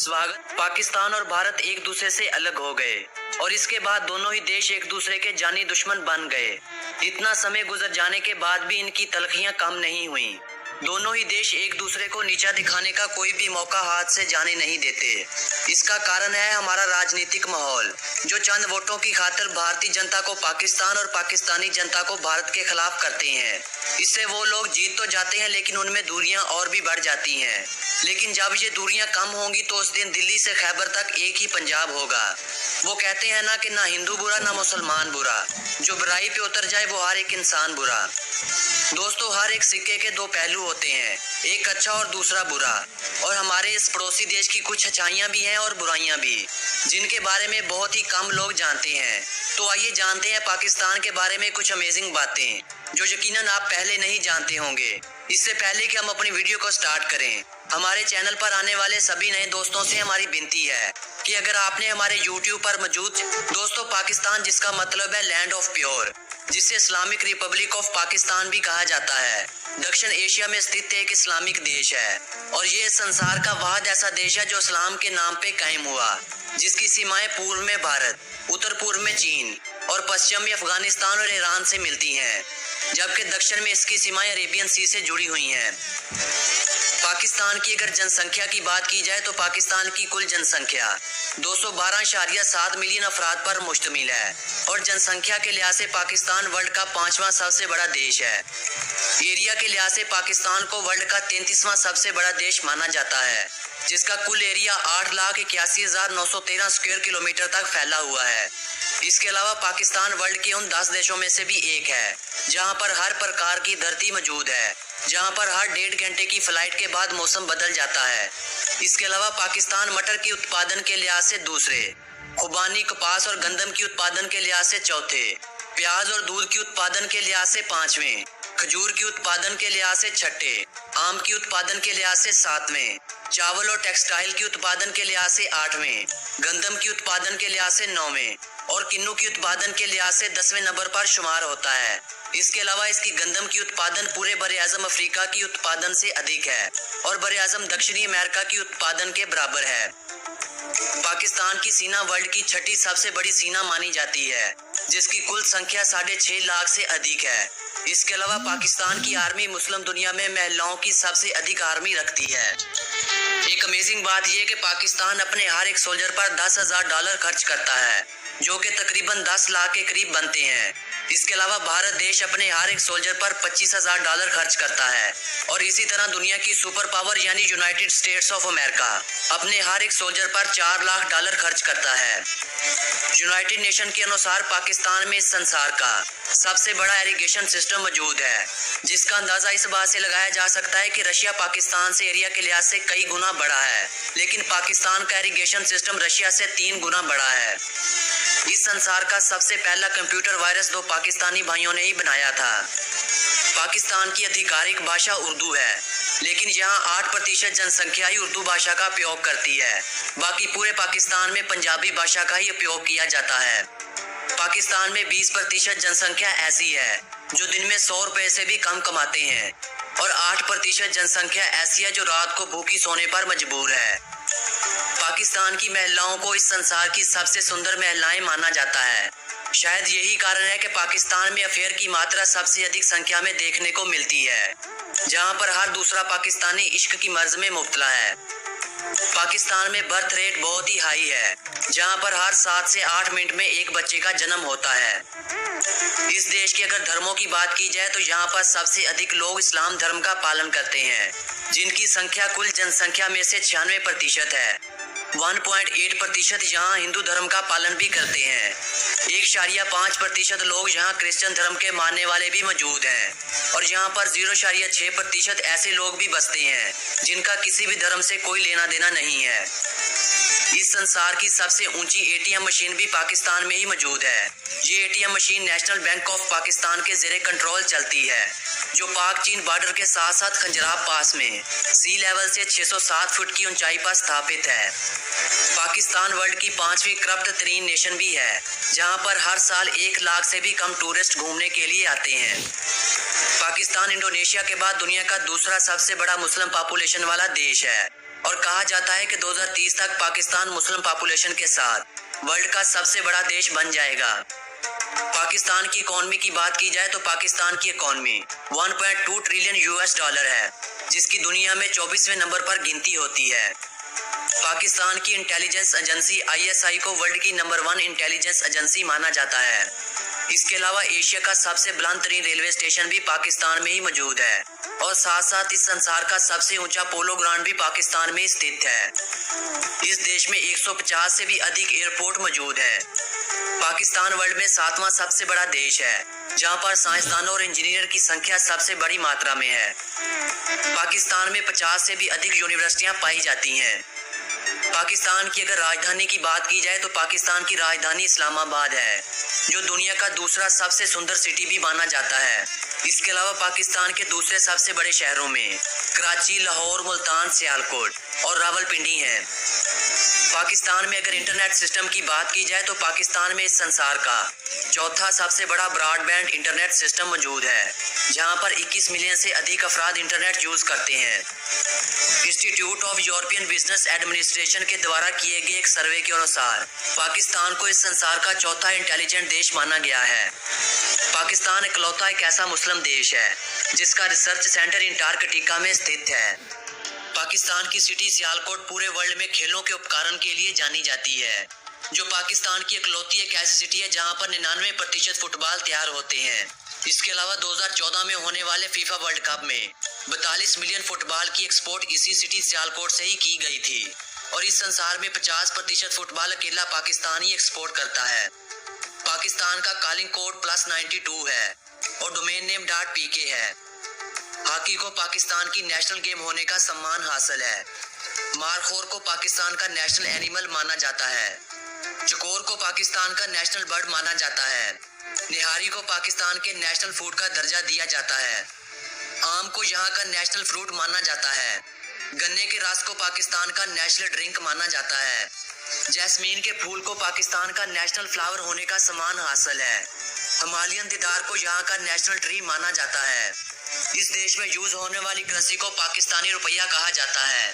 स्वागत। पाकिस्तान और भारत एक दूसरे से अलग हो गए और इसके बाद दोनों ही देश एक दूसरे के जानी दुश्मन बन गए। इतना समय गुजर जाने के बाद भी इनकी तलखियां कम नहीं हुई। दोनों ही देश एक दूसरे को नीचा दिखाने का कोई भी मौका हाथ से जाने नहीं देते। इसका कारण है हमारा राजनीतिक माहौल, जो चंद वोटों की खातिर भारतीय जनता को पाकिस्तान और पाकिस्तानी जनता को भारत के खिलाफ करते हैं। इससे वो लोग जीत तो जाते हैं, लेकिन उनमें दूरियां और भी बढ़ जाती हैं। लेकिन जब ये दूरियां कम होंगी तो उस दिन दिल्ली से खैबर तक एक ही पंजाब होगा। वो कहते हैं ना कि ना हिंदू बुरा ना मुसलमान बुरा, जो बुराई पे उतर जाए वो हर एक इंसान बुरा। दोस्तों, हर एक सिक्के के दो पहलू होते हैं, एक अच्छा और दूसरा बुरा। और हमारे इस पड़ोसी देश की कुछ अच्छाइयां भी हैं और बुराइयां भी, जिनके बारे में बहुत ही कम लोग जानते हैं। तो आइए जानते हैं पाकिस्तान के बारे में कुछ अमेजिंग बातें, जो यकीनन आप पहले नहीं जानते होंगे। इससे पहले कि हम अपनी वीडियो को स्टार्ट करें, हमारे चैनल पर आने वाले सभी नए दोस्तों से हमारी विनती है कि अगर आपने हमारे YouTube पर मौजूद दोस्तों, पाकिस्तान जिसका मतलब है लैंड ऑफ प्योर, जिसे इस्लामिक रिपब्लिक ऑफ पाकिस्तान भी कहा जाता है, दक्षिण एशिया में स्थित एक इस्लामिक देश है और ये संसार का वाहिद ऐसा देश है जो इस्लाम के नाम पे कायम हुआ, जिसकी सीमाएं पूर्व में भारत, उत्तर पूर्व में चीन और पश्चिम में अफगानिस्तान और ईरान से मिलती हैं, जबकि दक्षिण में इसकी सीमाएं अरेबियन सी से जुड़ी हुई हैं। पाकिस्तान की अगर जनसंख्या की बात की जाए तो पाकिस्तान की कुल जनसंख्या 212.7 मिलियन अफराद पर मुश्तमिल है और जनसंख्या के लिहाज से पाकिस्तान वर्ल्ड का 5वां सबसे बड़ा देश है। एरिया के लिहाज से पाकिस्तान को वर्ल्ड का 33वां सबसे बड़ा देश माना जाता है, जिसका कुल एरिया 8,81,913 स्क्वायर किलोमीटर तक फैला हुआ है। इसके अलावा पाकिस्तान वर्ल्ड के उन 10 देशों में से भी एक है जहां पर हर प्रकार की धरती मौजूद है, जहां पर हर 1.5 घंटे की फ्लाइट के बाद मौसम बदल जाता है। इसके अलावा पाकिस्तान मटर के उत्पादन के लिहाज से दूसरे, खुबानी, कपास और गंदम की उत्पादन के लिहाज से चौथे, प्याज और दूध की उत्पादन के लिहाज से 5वें, खजूर की उत्पादन के लिहाज से 6ठे, आम की उत्पादन के लिहाज से 7वें, चावल और टेक्सटाइल की उत्पादन के लिहाज से 8वें, गंदम की उत्पादन के लिहाज से 9वें और किन्नू की उत्पादन के लिहाज से 10वें नंबर पर शुमार होता है। इसके अलावा इसकी गंदम की उत्पादन पूरे बरे आजम अफ्रीका की उत्पादन से अधिक है और बरे आजम दक्षिणी अमेरिका की उत्पादन के बराबर है। पाकिस्तान की सेना वर्ल्ड की 6ठी सबसे बड़ी सेना मानी जाती है, जिसकी कुल संख्या 6.5 लाख से अधिक है। इसके अलावा पाकिस्तान की आर्मी मुस्लिम दुनिया में महिलाओं की सबसे अधिक आर्मी रखती है। एक अमेजिंग बात यह है कि पाकिस्तान अपने हर एक सोल्जर पर $10,000 खर्च करता है, जो कि तकरीबन 10 लाख के करीब बनते हैं। इसके अलावा भारत देश अपने हर एक सोल्जर पर $25,000 खर्च करता है और इसी तरह दुनिया की सुपर पावर यानी यूनाइटेड स्टेट्स ऑफ अमेरिका अपने हर एक सोल्जर पर $4 लाख खर्च करता है। यूनाइटेड नेशन के अनुसार पाकिस्तान में इस संसार का सबसे बड़ा इरिगेशन सिस्टम मौजूद है, जिसका अंदाजा इस बात से लगाया जा सकता है कि रशिया पाकिस्तान से एरिया के लिहाज से कई गुना बड़ा है, लेकिन पाकिस्तान का इरिगेशन सिस्टम रशिया से 3 गुना बड़ा है। इस संसार का सबसे पहला कंप्यूटर वायरस 2 पाकिस्तानी भाइयों ने ही बनाया था। पाकिस्तान की आधिकारिक भाषा उर्दू है, लेकिन यहाँ 8% जनसंख्या ही उर्दू भाषा का उपयोग करती है। बाकी पूरे पाकिस्तान में पंजाबी भाषा का ही उपयोग किया जाता है। पाकिस्तान में 20% जनसंख्या ऐसी है जो दिन में 100 रुपए से भी कम कमाते हैं और 8% जनसंख्या ऐसी है जो रात को भूखी सोने पर मजबूर है। पाकिस्तान की महिलाओं को इस संसार की सबसे सुंदर महिलाएं माना जाता है। शायद यही कारण है कि पाकिस्तान में अफेयर की मात्रा सबसे अधिक संख्या में देखने को मिलती है, जहां पर हर दूसरा पाकिस्तानी इश्क की मर्ज में मुब्तला है। पाकिस्तान में बर्थ रेट बहुत ही हाई है, जहां पर हर 7 से 8 मिनट में एक बच्चे का जन्म होता है। इस देश के अगर धर्मों की बात की जाए तो यहाँ पर सबसे अधिक लोग इस्लाम धर्म का पालन करते हैं, जिनकी संख्या कुल जनसंख्या में से 96% है। 1.8% यहाँ हिंदू धर्म का पालन भी करते हैं। 1.5% लोग यहाँ क्रिश्चियन धर्म के मानने वाले भी मौजूद हैं और यहाँ पर 0.6% ऐसे लोग भी बसते हैं जिनका किसी भी धर्म से कोई लेना देना नहीं है। इस संसार की सबसे ऊंची ATM मशीन भी पाकिस्तान में ही मौजूद है। ये ATM machine national bank of Pakistan के ज़ेरे कंट्रोल चलती है, जो पाक चीन बॉर्डर के साथ साथ खंजराब पास में सी लेवल से 607 फुट की ऊंचाई पर स्थापित है। पाकिस्तान वर्ल्ड की 5वीं करप्ट तरीन नेशन भी है, जहां पर हर साल 1 लाख से भी कम टूरिस्ट घूमने के लिए आते हैं। पाकिस्तान इंडोनेशिया के बाद दुनिया का दूसरा सबसे बड़ा मुस्लिम पॉपुलेशन वाला देश है और कहा जाता है कि 2030 तक पाकिस्तान मुस्लिम पॉपुलेशन के साथ वर्ल्ड का सबसे बड़ा देश बन जाएगा। पाकिस्तान की इकॉनमी की बात की जाए तो पाकिस्तान की इकॉनमी 1.2 ट्रिलियन यूएस डॉलर है, जिसकी दुनिया में 24वें नंबर पर गिनती होती है। पाकिस्तान की इंटेलिजेंस एजेंसी ISI को वर्ल्ड की नंबर 1 इंटेलिजेंस एजेंसी माना जाता है। इसके अलावा एशिया का सबसे बुलंद तरीन रेलवे स्टेशन भी पाकिस्तान में ही मौजूद है और साथ साथ इस संसार का सबसे ऊंचा पोलो ग्राउंड भी पाकिस्तान में स्थित है। इस देश में 150 से भी अधिक एयरपोर्ट मौजूद है। पाकिस्तान वर्ल्ड में 7वां सबसे बड़ा देश है, जहां पर साइंसदानों और इंजीनियर की संख्या सबसे बड़ी मात्रा में है। पाकिस्तान में 50 से भी अधिक यूनिवर्सिटियां पाई जाती हैं। पाकिस्तान की अगर राजधानी की बात की जाए तो पाकिस्तान की राजधानी इस्लामाबाद है, जो दुनिया का दूसरा सबसे सुंदर सिटी भी माना जाता है। इसके अलावा पाकिस्तान के दूसरे सबसे बड़े शहरों में कराची, लाहौर, मुल्तान, सियालकोट और रावलपिंडी हैं। पाकिस्तान में अगर इंटरनेट सिस्टम की बात की जाए तो पाकिस्तान में इस संसार का चौथा सबसे बड़ा ब्रॉडबैंड इंटरनेट सिस्टम मौजूद है, जहां पर 21 मिलियन से अधिक अफराद इंटरनेट यूज करते हैं। Institute of European business administration के द्वारा किए गए एक सर्वे के अनुसार पाकिस्तान को इस संसार का चौथा इंटेलिजेंट देश माना गया है। पाकिस्तान इकलौता एक ऐसा मुस्लिम देश है जिसका रिसर्च सेंटर अंटार्कटिका में स्थित है। पाकिस्तान की सिटी सियालकोट पूरे वर्ल्ड में खेलों के उपकरण के लिए जानी जाती है, जो पाकिस्तान की इकलौती एक ऐसी सिटी है जहां पर 99% फुटबॉल तैयार होते हैं। इसके अलावा 2014 में होने वाले फीफा वर्ल्ड कप में 42 मिलियन फुटबॉल की एक्सपोर्ट इसी सिटी सियालकोट से ही की गई थी और इस संसार में 50% फुटबॉल अकेला पाकिस्तान ही एक्सपोर्ट करता है। पाकिस्तान का कॉलिंग कोड +92 है और डोमेन नेम .pk है। हॉकी को पाकिस्तान की नेशनल गेम होने का सम्मान हासिल है। मारखोर को पाकिस्तान का नेशनल एनिमल माना जाता है। चकोर को पाकिस्तान का नेशनल बर्ड माना जाता है। निहारी को पाकिस्तान के नेशनल फूड का दर्जा दिया जाता है। आम को यहाँ का नेशनल फ्रूट माना जाता है। गन्ने के रस को पाकिस्तान का नेशनल ड्रिंक माना जाता है। जैस्मीन के फूल को पाकिस्तान का नेशनल फ्लावर होने का सम्मान हासिल है। हिमालयन देवदार को यहाँ का नेशनल ट्री माना जाता है। इस देश में यूज होने वाली करेंसी को पाकिस्तानी रुपया कहा जाता है।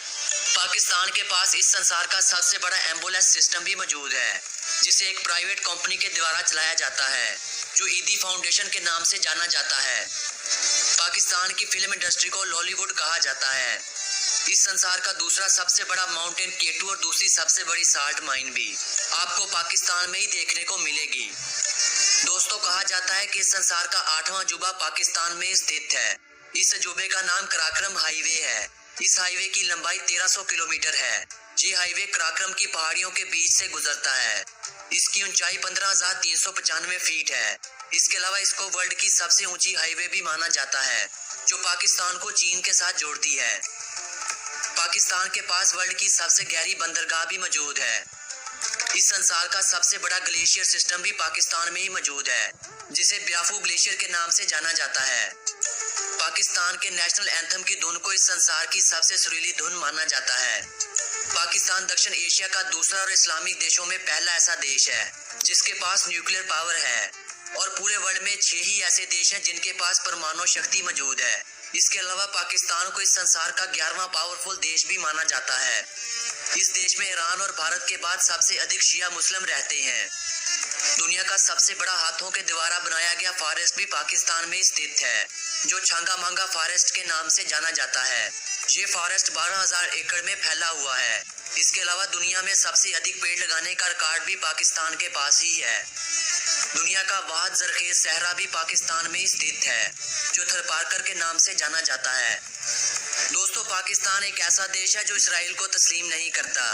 पाकिस्तान के पास इस संसार का सबसे बड़ा एम्बुलेंस सिस्टम भी मौजूद है, जिसे एक प्राइवेट कंपनी के द्वारा चलाया जाता है, जो ईदी फाउंडेशन के नाम से जाना जाता है। पाकिस्तान की फिल्म इंडस्ट्री को लॉलीवुड कहा जाता है। इस संसार का दूसरा सबसे बड़ा माउंटेन K2 और दूसरी सबसे बड़ी साल्ट माइन भी आपको पाकिस्तान में ही देखने को मिलेगी। दोस्तों, कहा जाता है कि इस संसार का 8वां अजूबा पाकिस्तान में स्थित है। इस अजूबे का नाम कराक्रम हाईवे है। इस हाईवे की लंबाई 1300 किलोमीटर है। ये हाईवे कराक्रम की पहाड़ियों के बीच से गुजरता है। इसकी ऊंचाई 15,395 फीट है। इसके अलावा इसको वर्ल्ड की सबसे ऊंची हाईवे भी माना जाता है, जो पाकिस्तान को चीन के साथ जोड़ती है। पाकिस्तान के पास वर्ल्ड की सबसे गहरी बंदरगाह भी मौजूद है। इस संसार का सबसे बड़ा ग्लेशियर सिस्टम भी पाकिस्तान में ही मौजूद है, जिसे ब्याफू ग्लेशियर के नाम से जाना जाता है। पाकिस्तान के नेशनल एंथम की धुन को इस संसार की सबसे सुरीली धुन माना जाता है। पाकिस्तान दक्षिण एशिया का दूसरा और इस्लामिक देशों में पहला ऐसा देश है जिसके पास न्यूक्लियर पावर है और पूरे वर्ल्ड में 6 ही ऐसे देश हैं जिनके पास परमाणु शक्ति मौजूद है। इसके अलावा पाकिस्तान को इस संसार का 11वां पावरफुल देश भी माना जाता है। इस देश में ईरान और भारत के बाद सबसे अधिक शिया मुस्लिम रहते हैं। दुनिया का सबसे बड़ा हाथों के द्वारा बनाया गया फॉरेस्ट भी पाकिस्तान में स्थित है, जो छांगा मांगा फॉरेस्ट के नाम से जाना जाता है। ये फॉरेस्ट 12,000 एकड़ में फैला हुआ है। इसके अलावा दुनिया में सबसे अधिक पेड़ लगाने का रिकॉर्ड भी पाकिस्तान के पास ही है। दुनिया का वाहिद जरखेज सहरा भी पाकिस्तान में स्थित है, जो थरपारकर के नाम से जाना जाता है। दोस्तों, पाकिस्तान एक ऐसा देश है जो इसराइल को तस्लीम नहीं करता।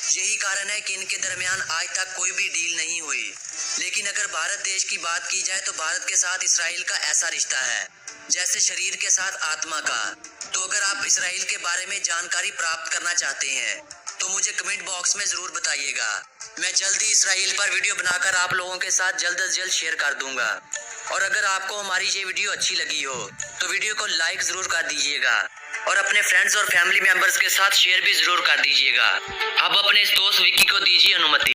यही कारण है कि इनके दरमियान आज तक कोई भी डील नहीं हुई। लेकिन अगर भारत देश की बात की जाए तो भारत के साथ इसराइल का ऐसा रिश्ता है जैसे शरीर के साथ आत्मा का। तो अगर आप इसराइल के बारे में जानकारी प्राप्त करना चाहते हैं तो मुझे कमेंट बॉक्स में जरूर बताइएगा। मैं जल्द ही इसराइल पर वीडियो बनाकर आप लोगों के साथ जल्द से जल्द शेयर कर दूंगा। और अगर आपको हमारी ये वीडियो अच्छी लगी हो तो वीडियो को लाइक जरूर कर दीजिएगा और अपने फ्रेंड्स और फैमिली मेंबर्स के साथ शेयर भी जरूर कर दीजिएगा। अब अपने इस दोस्त विक्की को दीजिए अनुमति।